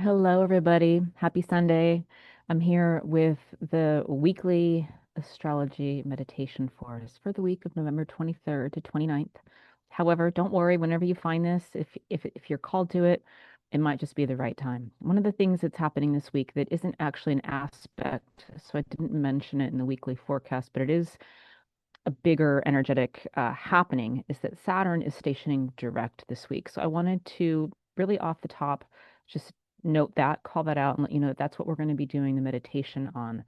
Hello, everybody. Happy Sunday. I'm here with the weekly astrology meditation for us for the week of November 23rd to 29th. However, don't worry, whenever you find this, if you're called to it, it might just be the right time. One of the things that's happening this week that isn't actually an aspect, so I didn't mention it in the weekly forecast, but it is a bigger energetic happening, is that Saturn is stationing direct this week. So I wanted to really off the top just note that, call that out, and let you know that that's what we're going to be doing the meditation on.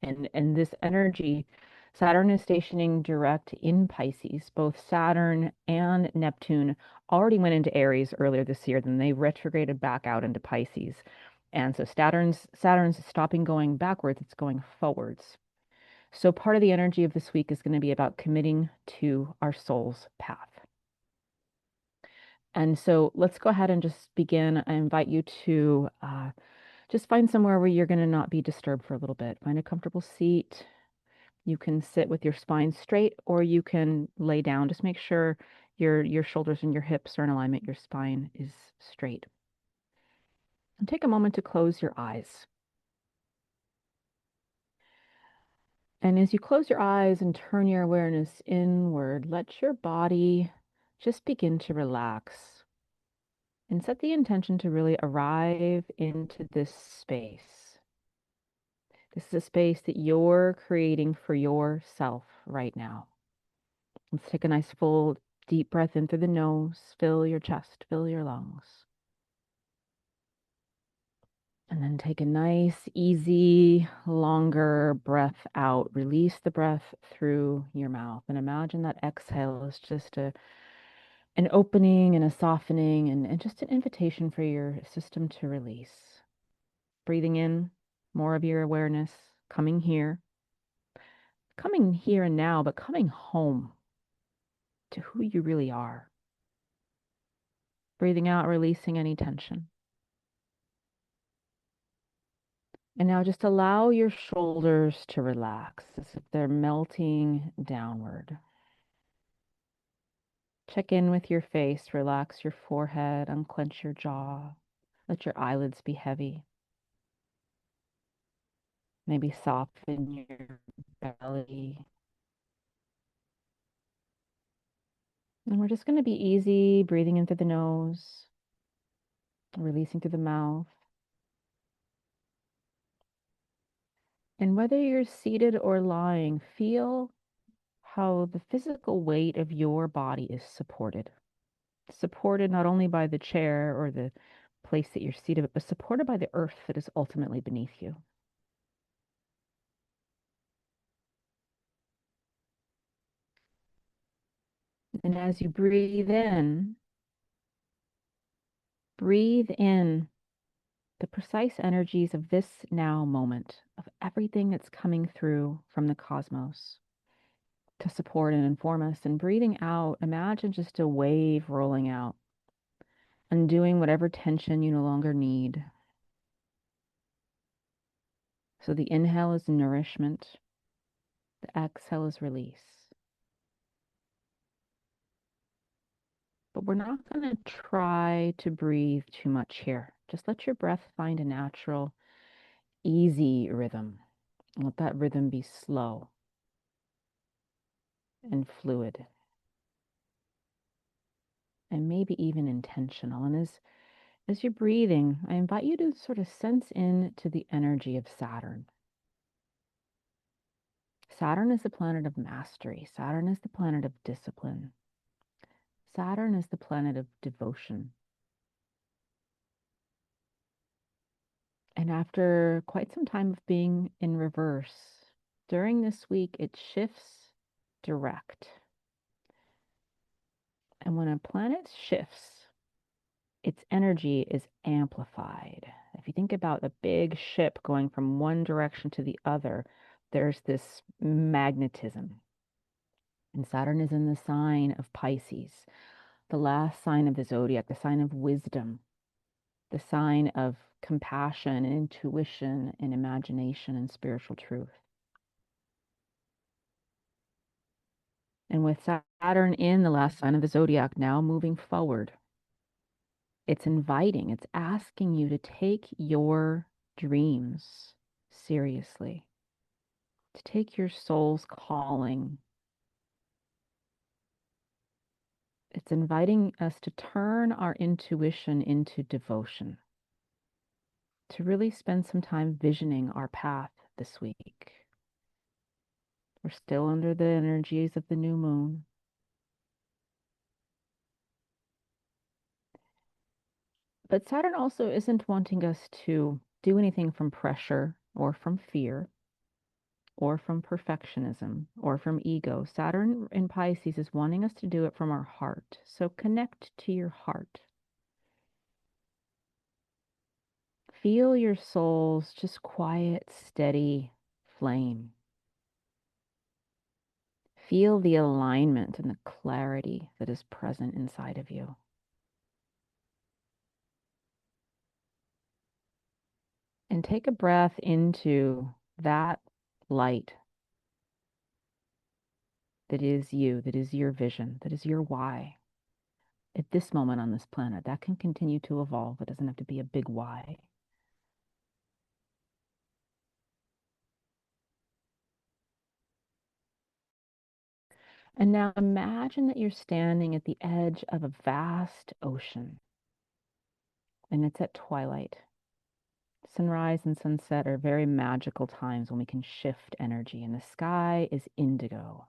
And this energy, Saturn is stationing direct in Pisces. Both Saturn and Neptune already went into Aries earlier this year, then they retrograded back out into Pisces. And so Saturn's stopping going backwards, it's going forwards. So part of the energy of this week is going to be about committing to our soul's path. And so let's go ahead and just begin. I invite you to just find somewhere where you're going to not be disturbed for a little bit. Find a comfortable seat. You can sit with your spine straight, or you can lay down. Just make sure your shoulders and your hips are in alignment. Your spine is straight. And take a moment to close your eyes. And as you close your eyes and turn your awareness inward, let your body just begin to relax and set the intention to really arrive into this space. This is a space that you're creating for yourself right now. Let's take a nice full deep breath in through the nose, fill your chest, fill your lungs. And then take a nice, easy, longer breath out. Release the breath through your mouth. And imagine that exhale is just an opening and a softening and just an invitation for your system to release. Breathing in more of your awareness, coming here and now, but coming home to who you really are. Breathing out, releasing any tension. And now just allow your shoulders to relax as if they're melting downward. Check in with your face, relax your forehead, unclench your jaw. Let your eyelids be heavy. Maybe soften your belly. And we're just going to be easy, breathing in through the nose, releasing through the mouth. And whether you're seated or lying, feel how the physical weight of your body is supported. Supported not only by the chair or the place that you're seated, but supported by the earth that is ultimately beneath you. And as you breathe in the precise energies of this now moment, of everything that's coming through from the cosmos to support and inform us. And breathing out, imagine just a wave rolling out, undoing whatever tension you no longer need. So the inhale is nourishment, the exhale is release. But we're not going to try to breathe too much here. Just let your breath find a natural, easy rhythm. Let that rhythm be slow and fluid and maybe even intentional. And as you're breathing, I invite you to sort of sense into the energy of Saturn. Saturn is the planet of mastery. Saturn is the planet of discipline. Saturn is the planet of devotion. And after quite some time of being in reverse, during this week, it shifts direct. And when a planet shifts, its energy is amplified. If you think about a big ship going from one direction to the other, there's this magnetism. And Saturn is in the sign of Pisces, the last sign of the zodiac, the sign of wisdom, the sign of compassion and intuition and imagination and spiritual truth. And with Saturn in the last sign of the zodiac now moving forward, It's inviting, it's asking you to take your dreams seriously, to take your soul's calling. It's inviting us to turn our intuition into devotion, to really spend some time visioning our path this week. We're still under the energies of the new moon. But Saturn also isn't wanting us to do anything from pressure or from fear or from perfectionism or from ego. Saturn in Pisces is wanting us to do it from our heart. So connect to your heart. Feel your soul's just quiet, steady flame. Feel the alignment and the clarity that is present inside of you. And take a breath into that light that is you, that is your vision, that is your why. At this moment on this planet, that can continue to evolve. It doesn't have to be a big why. And now imagine that you're standing at the edge of a vast ocean, and it's at twilight. Sunrise and sunset are very magical times when we can shift energy, and the sky is indigo.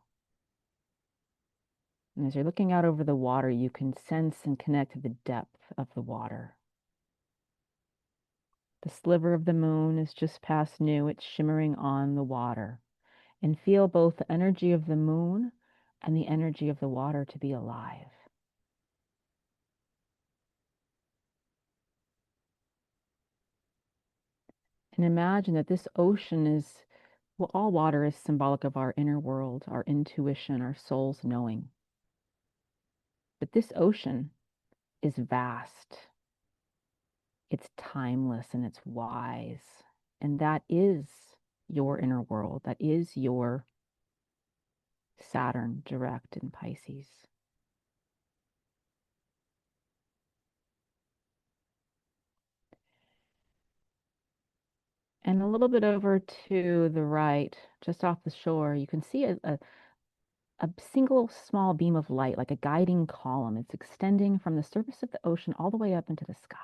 And as you're looking out over the water, you can sense and connect to the depth of the water. The sliver of the moon is just past new. It's shimmering on the water. And feel both the energy of the moon and the energy of the water to be alive. And imagine that this ocean is, well, all water is symbolic of our inner world, our intuition, our soul's knowing. But this ocean is vast, it's timeless, and it's wise. And that is your inner world. That is your Saturn direct in Pisces. And a little bit over to the right, just off the shore, you can see a single small beam of light, like a guiding column. It's extending from the surface of the ocean all the way up into the sky.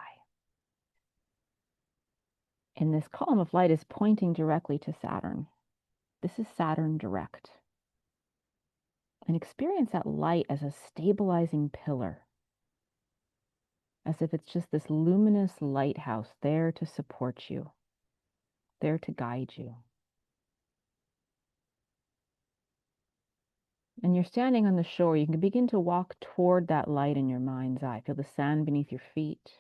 And this column of light is pointing directly to Saturn. This is Saturn direct. And experience that light as a stabilizing pillar, as if it's just this luminous lighthouse there to support you, there to guide you. And you're standing on the shore. You can begin to walk toward that light in your mind's eye. Feel the sand beneath your feet.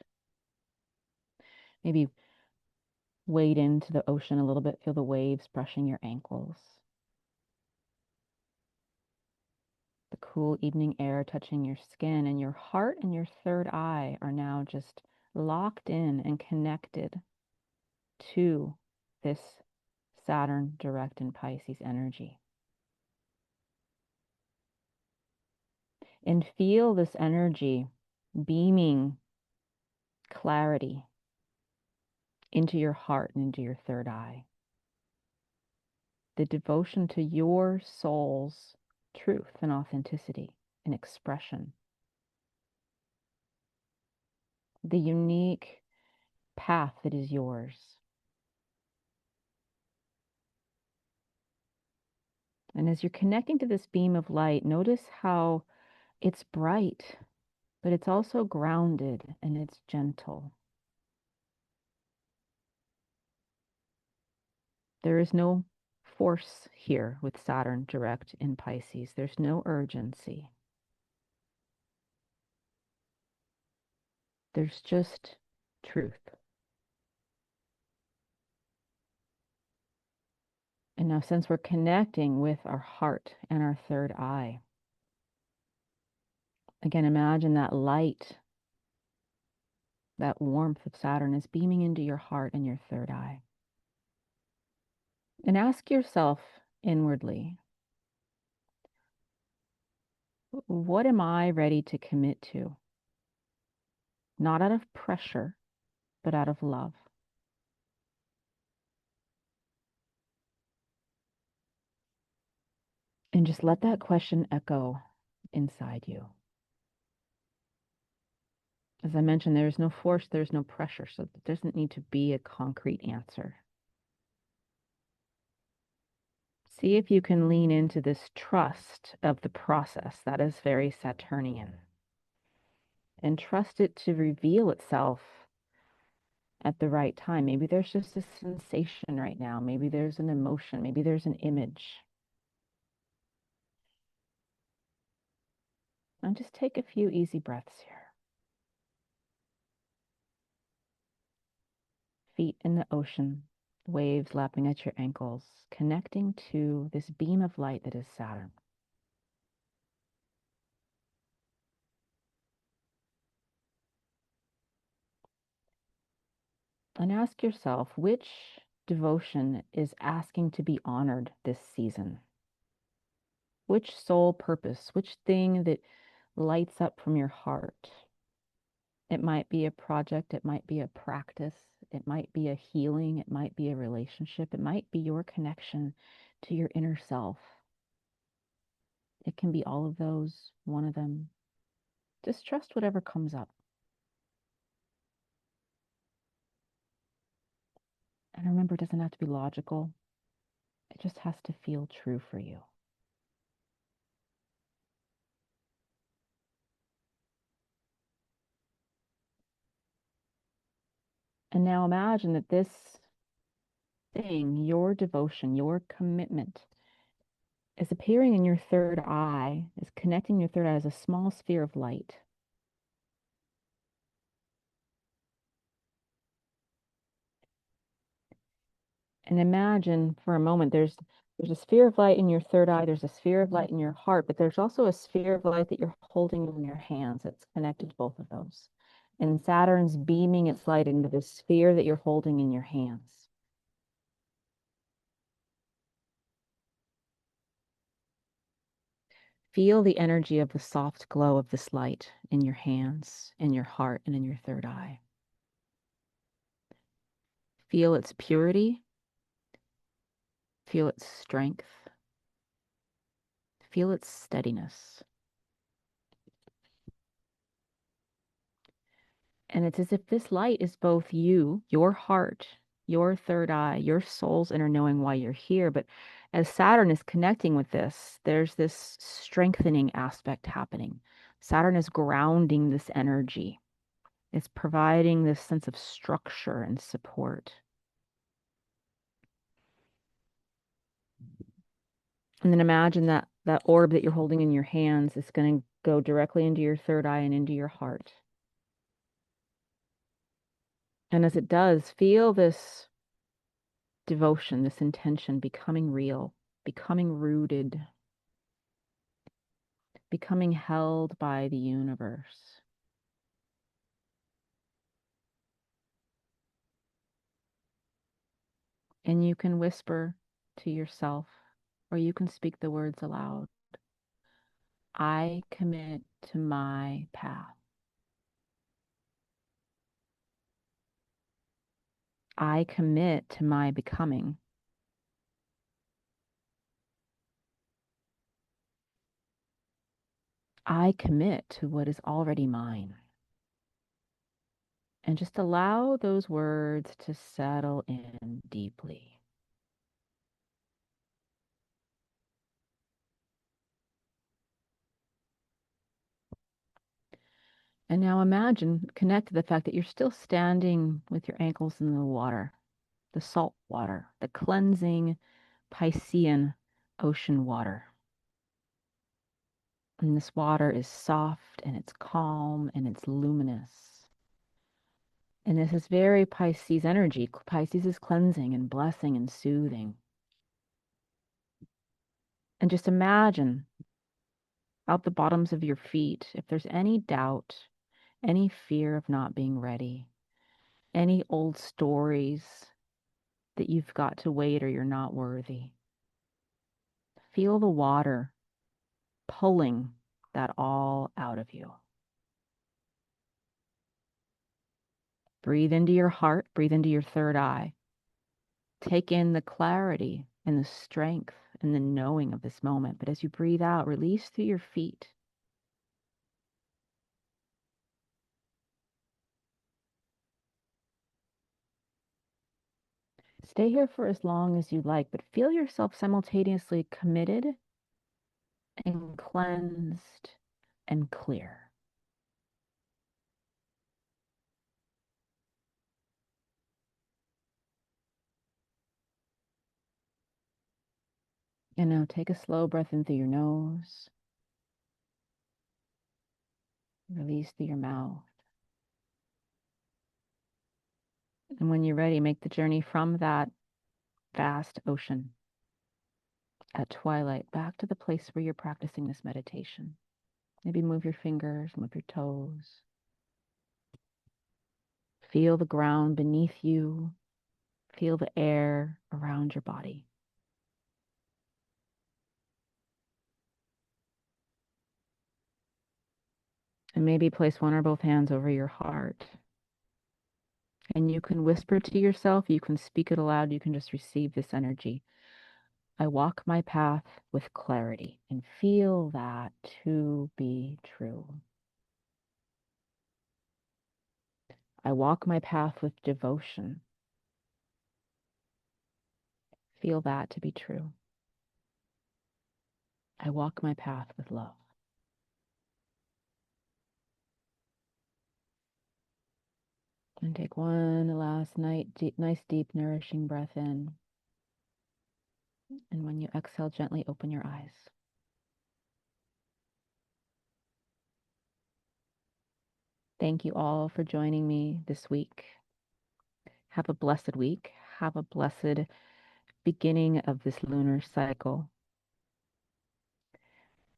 Maybe wade into the ocean a little bit. Feel the waves brushing your ankles. The cool evening air touching your skin, and your heart and your third eye are now just locked in and connected to this Saturn direct in Pisces energy. And feel this energy beaming clarity into your heart and into your third eye. The devotion to your soul's truth and authenticity and expression. The unique path that is yours. And as you're connecting to this beam of light, notice how it's bright, but it's also grounded and it's gentle. There is no force here with Saturn direct in Pisces. There's no urgency. There's just truth. And now, since we're connecting with our heart and our third eye, again, imagine that light, that warmth of Saturn is beaming into your heart and your third eye. And ask yourself inwardly, what am I ready to commit to? not out of pressure, but out of love. And just let that question echo inside you. As I mentioned, there's no force, there's no pressure, so there doesn't need to be a concrete answer. See if you can lean into this trust of the process that is very Saturnian and trust it to reveal itself at the right time. Maybe there's just a sensation right now. Maybe there's an emotion. Maybe there's an image. And just take a few easy breaths here. Feet in the ocean, waves lapping at your ankles, connecting to this beam of light that is Saturn. And ask yourself, which devotion is asking to be honored this season? Which soul purpose, which thing that lights up from your heart? It might be a project, it might be a practice, it might be a healing, it might be a relationship, it might be your connection to your inner self. It can be all of those, one of them. Just trust whatever comes up. And remember, it doesn't have to be logical, it just has to feel true for you. And now imagine that this thing, your devotion, your commitment, is appearing in your third eye, is connecting your third eye as a small sphere of light. And imagine for a moment there's a sphere of light in your third eye, there's a sphere of light in your heart, but there's also a sphere of light that you're holding in your hands that's connected to both of those. And Saturn's beaming its light into the sphere that you're holding in your hands. Feel the energy of the soft glow of this light in your hands, in your heart, and in your third eye. Feel its purity, feel its strength, feel its steadiness. And it's as if this light is both you, your heart, your third eye, your soul's inner knowing why you're here. But as Saturn is connecting with this, there's this strengthening aspect happening. Saturn is grounding this energy, it's providing this sense of structure and support. And then imagine that that orb that you're holding in your hands is going to go directly into your third eye and into your heart. And as it does, feel this devotion, this intention becoming real, becoming rooted, becoming held by the universe. And you can whisper to yourself, or you can speak the words aloud. I commit to my path. I commit to my becoming. I commit to what is already mine. And just allow those words to settle in deeply. And now imagine, connect to the fact that you're still standing with your ankles in the water, the salt water, the cleansing Piscean ocean water. And this water is soft and it's calm and it's luminous. And this is very Pisces energy. Pisces is cleansing and blessing and soothing. And just imagine out the bottoms of your feet, if there's any doubt, any fear of not being ready, any old stories that you've got to wait or you're not worthy. Feel the water pulling that all out of you. Breathe into your heart, breathe into your third eye. Take in the clarity and the strength and the knowing of this moment. But as you breathe out, release through your feet. Stay here for as long as you like, but feel yourself simultaneously committed and cleansed and clear. And now take a slow breath in through your nose, release through your mouth. And when you're ready, make the journey from that vast ocean at twilight back to the place where you're practicing this meditation. Maybe move your fingers, move your toes. Feel the ground beneath you. Feel the air around your body. And maybe place one or both hands over your heart. And you can whisper to yourself, you can speak it aloud, you can just receive this energy. I walk my path with clarity and feel that to be true. I walk my path with devotion. Feel that to be true. I walk my path with love. And take one last nice, deep, nourishing breath in. And when you exhale, gently open your eyes. Thank you all for joining me this week. Have a blessed week. Have a blessed beginning of this lunar cycle.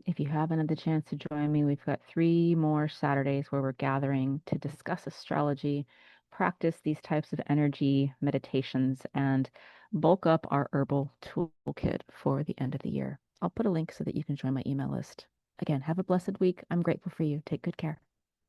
If you haven't had the chance to join me, we've got 3 more Saturdays where we're gathering to discuss astrology, practice these types of energy meditations, and bulk up our herbal toolkit for the end of the year. I'll put a link so that you can join my email list. Again, have a blessed week. I'm grateful for you. Take good care.